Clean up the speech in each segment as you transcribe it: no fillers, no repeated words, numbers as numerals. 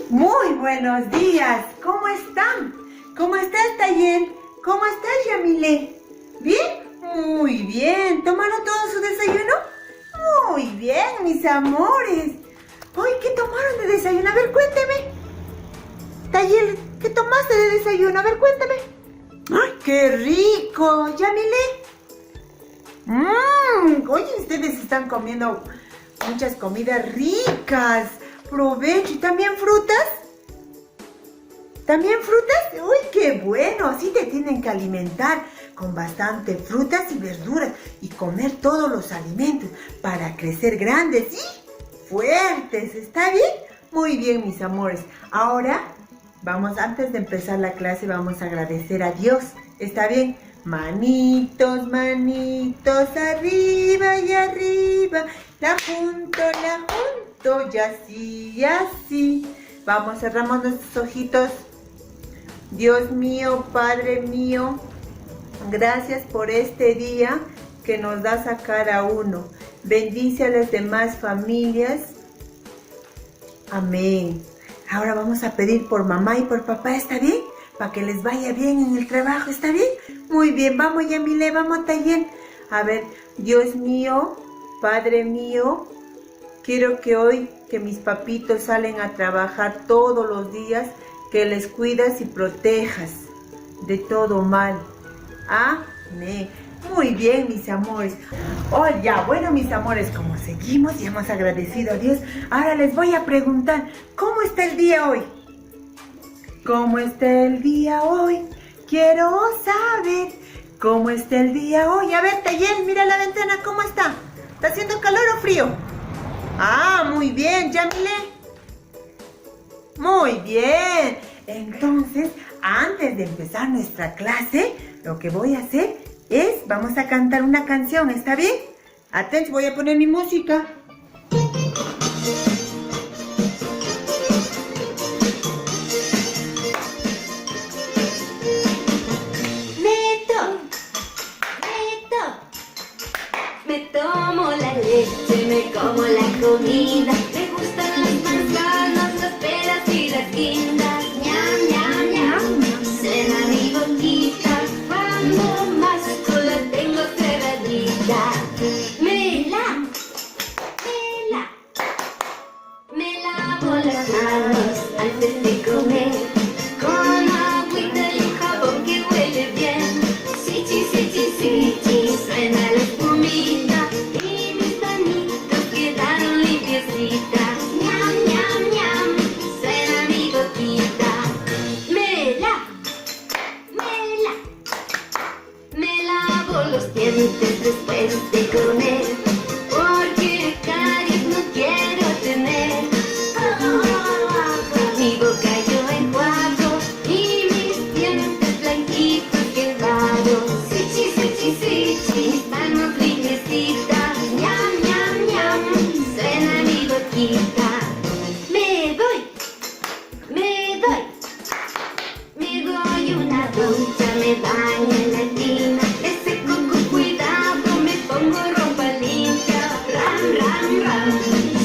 Muy buenos días, ¿cómo están? ¿Cómo estás, Tayen? ¿Cómo estás, Yamile? ¿Bien? Muy bien, ¿tomaron todo su desayuno? Muy bien, mis amores. Hoy, ¿qué tomaron de desayuno? A ver, cuénteme. Tayen, ¿qué tomaste de desayuno? A ver, cuéntame. ¡Ay, qué rico! ¿Yamile? Oye, ustedes están comiendo muchas comidas ricas. Provecho. ¿Y también frutas? ¿También frutas? ¡Uy, qué bueno! Así te tienen que alimentar con bastante frutas y verduras y comer todos los alimentos para crecer grandes y fuertes. ¿Está bien? Muy bien, mis amores. Ahora, antes de empezar la clase, vamos a agradecer a Dios. ¿Está bien? Manitos, manitos, arriba y arriba. La junto, y así, y así. Vamos, cerramos nuestros ojitos. Dios mío, Padre mío, gracias por este día que nos das a cada uno. Bendice a las demás familias. Amén. Ahora vamos a pedir por mamá y por papá, ¿está bien? Para que les vaya bien en el trabajo, ¿está bien? Muy bien, vamos Yamile, vamos Tayen. A ver, Dios mío, Padre mío, quiero que hoy que mis papitos salen a trabajar todos los días, que les cuidas y protejas de todo mal. Amén. Muy bien, mis amores. Oh, ya, bueno, mis amores, como seguimos y hemos agradecido a Dios, ahora les voy a preguntar, ¿cómo está el día hoy? ¿Cómo está el día hoy? Quiero saber cómo está el día hoy. A ver, Tayen, mira la ventana, ¿cómo está? ¿Está haciendo calor o frío? Muy bien, Yamile. Muy bien. Entonces, antes de empezar nuestra clase, lo que voy a hacer es, vamos a cantar una canción, ¿está bien? Atentos, voy a poner mi música. Me tomo la leche, me como la comida. Me gustan las manzanas, las peras y las guindas. Ñam, ñam, ñam, suena mi boquita cuando masco la tengo cerradita. Me lavo las manos antes de comer con agüita y un jabón que huele bien. Sichi, sichi, sichi, suena la espumita y mis manitos quedaron limpiecitas. Ñam, ñam, ñam, suena mi boquita. Me lavo los dientes después de comer, porque caries no quiero tener. Mi boca yo enjuago y mis dientes blanquitos quedaron. Sichi, sichi, sichi, mis manos limpiecitas. Ñam, ñam, ñam, suena mi boquita. Me doy una ducha, me baño en la tina, me seco con cuidado, me pongo ropa limpia. Ram, ram, ram,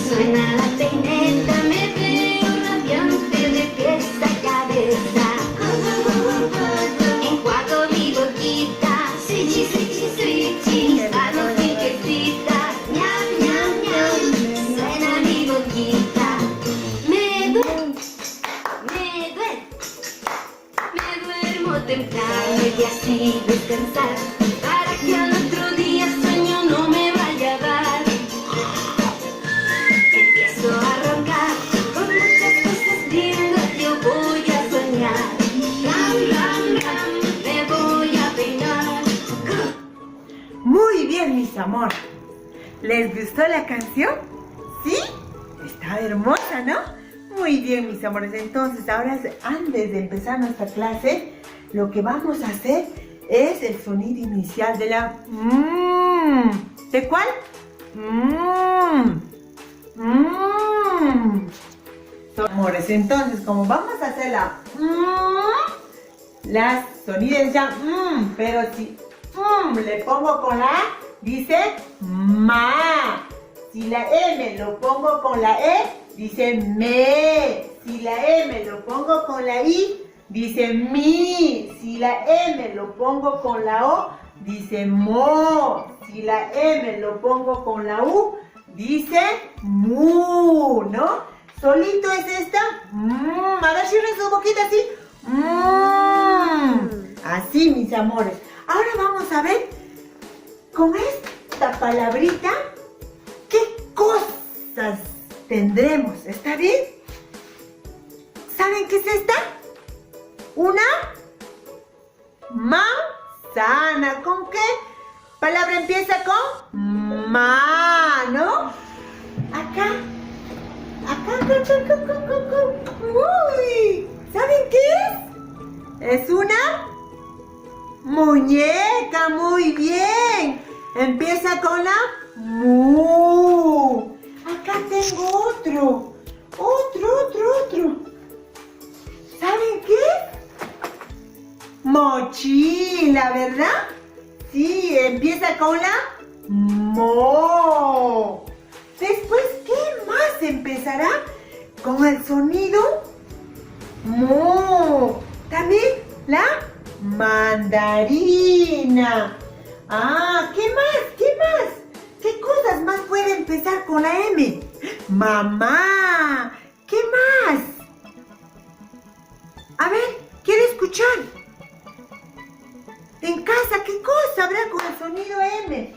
suena la peineta, me veo radiante de pies a cabeza. Enjuago mi boquita, sichi, sichi, sichi, mis manos limpiecitas. Ñam, ñam, ñam, suena mi boquita. Me duermo temprano y así descansar, para que al otro día sueño no me vaya a dar. Empiezo a roncar con muchas cosas lindas, yo voy a soñar. Ram, ram, ram, me voy a peinar. Muy bien, mis amores. ¿Les gustó la canción? ¿Sí? Está hermosa, ¿no? Muy bien, mis amores. Entonces, ahora, antes de empezar nuestra clase, lo que vamos a hacer es el sonido inicial de la... ¿De cuál? Amores, entonces, como vamos a hacer las sonidos ya, pero si le pongo con la A, dice ma. Si la M lo pongo con la E, dice me. Si la M lo pongo con la I, dice mi. Si la M lo pongo con la O, dice mo. Si la M lo pongo con la U, dice mu, ¿no? Solito es esta. A ver, cierren su boquita así. Así, mis amores. Ahora vamos a ver con esta palabrita qué cosas tendremos. ¿Está bien? ¿Saben qué es esta? Una manzana. ¿Con qué palabra empieza con ma, no? Acá. Uy, ¿saben qué es? Es una muñeca, muy bien. Empieza con la mu. Acá tengo otro. ¿Saben qué? Mochila, ¿verdad? Sí, empieza con la mo. Después, ¿qué más empezará con el sonido mo? También la mandarina. ¿Qué más? ¿Qué cosas más puede empezar con la M? Mamá. ¿Qué más? A ver, quiero escuchar. En casa, ¿qué cosa habrá con el sonido M?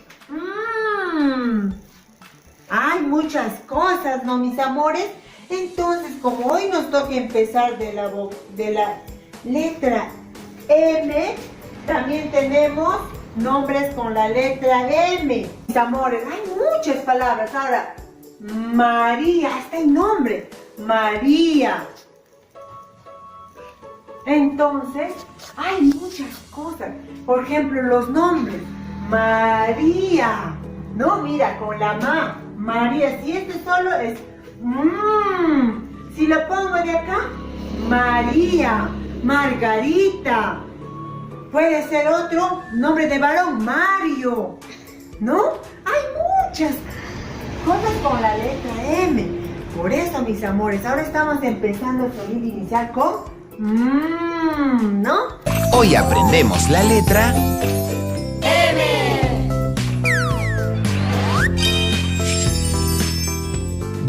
Hay muchas cosas, ¿no, mis amores? Entonces, como hoy nos toca empezar de la letra M, también tenemos nombres con la letra M. Mis amores, hay muchas palabras. Ahora, María, está el nombre. María. Entonces, hay muchas cosas. Por ejemplo, los nombres. María. No, mira, con la ma. María, si este solo es si lo pongo de acá, María, Margarita. Puede ser otro nombre de varón, Mario. ¿No? Hay muchas cosas con la letra M. Por eso, mis amores, ahora estamos empezando el sonido inicial con ¿no? Hoy aprendemos la letra M.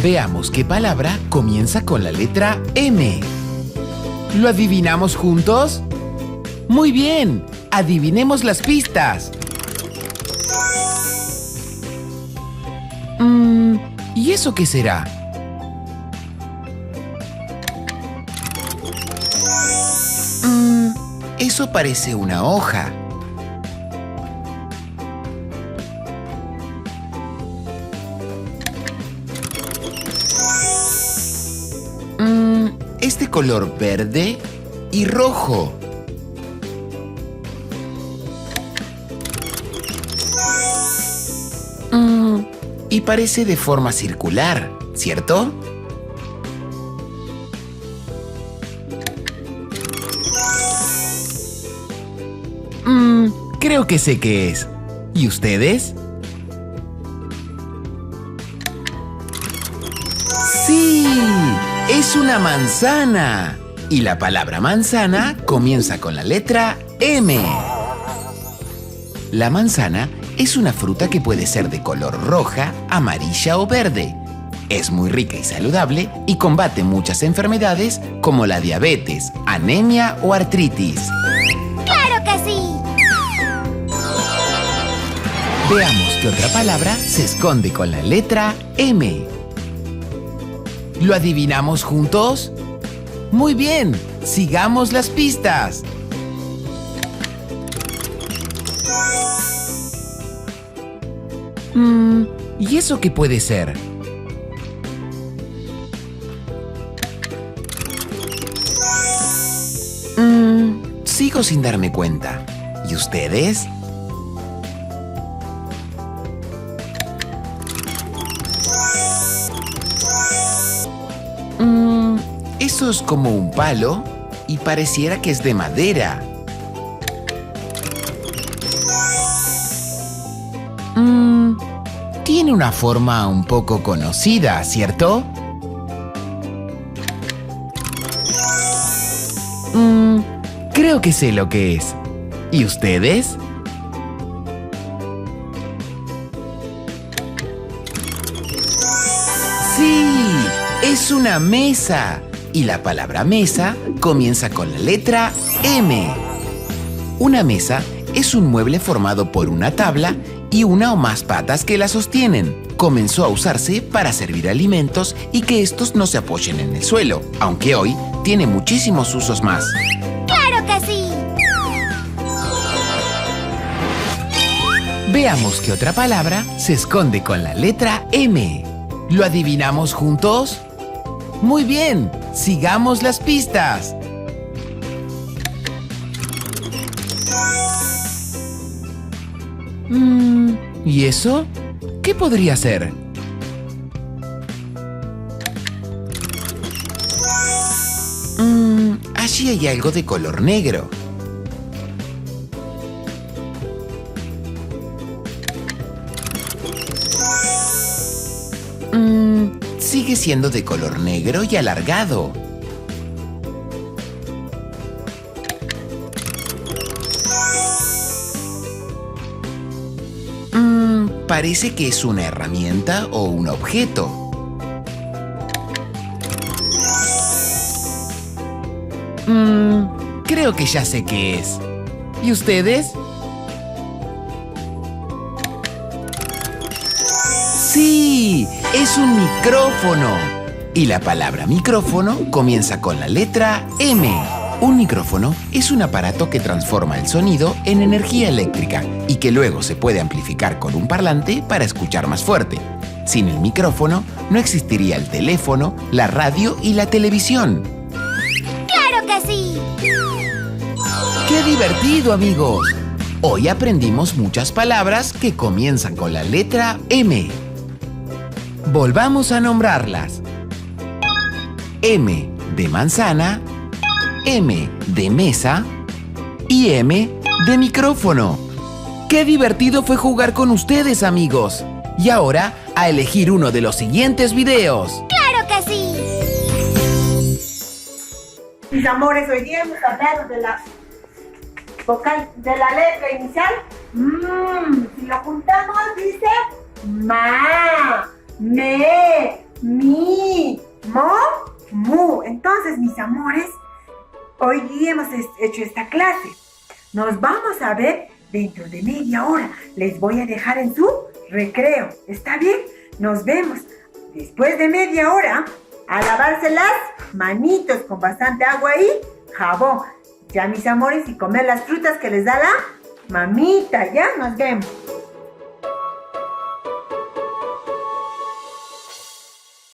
Veamos qué palabra comienza con la letra M. ¿Lo adivinamos juntos? Muy bien, adivinemos las pistas. ¿Y eso qué será? Eso parece una hoja. Es de color verde y rojo. Y parece de forma circular, ¿cierto? Creo que sé qué es. ¿Y ustedes? ¡Sí! ¡Es una manzana! Y la palabra manzana comienza con la letra M. La manzana es una fruta que puede ser de color roja, amarilla o verde. Es muy rica y saludable y combate muchas enfermedades como la diabetes, anemia o artritis. ¡Claro que sí! Veamos qué otra palabra se esconde con la letra M. ¿Lo adivinamos juntos? Muy bien, sigamos las pistas. ¿Y eso qué puede ser? Sigo sin darme cuenta. ¿Y ustedes? Eso es como un palo y pareciera que es de madera. Tiene una forma un poco conocida, ¿cierto? Creo que sé lo que es. ¿Y ustedes? ¡Sí! ¡Es una mesa! Y la palabra mesa comienza con la letra M. Una mesa es un mueble formado por una tabla y una o más patas que la sostienen. Comenzó a usarse para servir alimentos y que estos no se apoyen en el suelo, aunque hoy tiene muchísimos usos más. ¡Claro que sí! Veamos qué otra palabra se esconde con la letra M. ¿Lo adivinamos juntos? Muy bien, sigamos las pistas. ¿Y eso? ¿Qué podría ser? Allí hay algo de color negro. Sigue siendo de color negro y alargado. Parece que es una herramienta o un objeto. Creo que ya sé qué es. ¿Y ustedes? ¡Sí! ¡Es un micrófono! Y la palabra micrófono comienza con la letra M. Un micrófono es un aparato que transforma el sonido en energía eléctrica y que luego se puede amplificar con un parlante para escuchar más fuerte. Sin el micrófono no existiría el teléfono, la radio y la televisión. ¡Claro que sí! ¡Qué divertido, amigos! Hoy aprendimos muchas palabras que comienzan con la letra M. Volvamos a nombrarlas. M de manzana, M de mesa y M de micrófono. ¡Qué divertido fue jugar con ustedes, amigos! Y ahora, a elegir uno de los siguientes videos. ¡Claro que sí! Mis amores, hoy día hemos hablado de la vocal, de la letra inicial. Si lo juntamos, dice ma, me, mi, mo, mu. Entonces, mis amores, hoy día hemos hecho esta clase. Nos vamos a ver dentro de media hora. Les voy a dejar en su recreo. ¿Está bien? Nos vemos después de media hora a lavarse las manitos con bastante agua y jabón. Ya, mis amores, y comer las frutas que les da la mamita. Ya, nos vemos.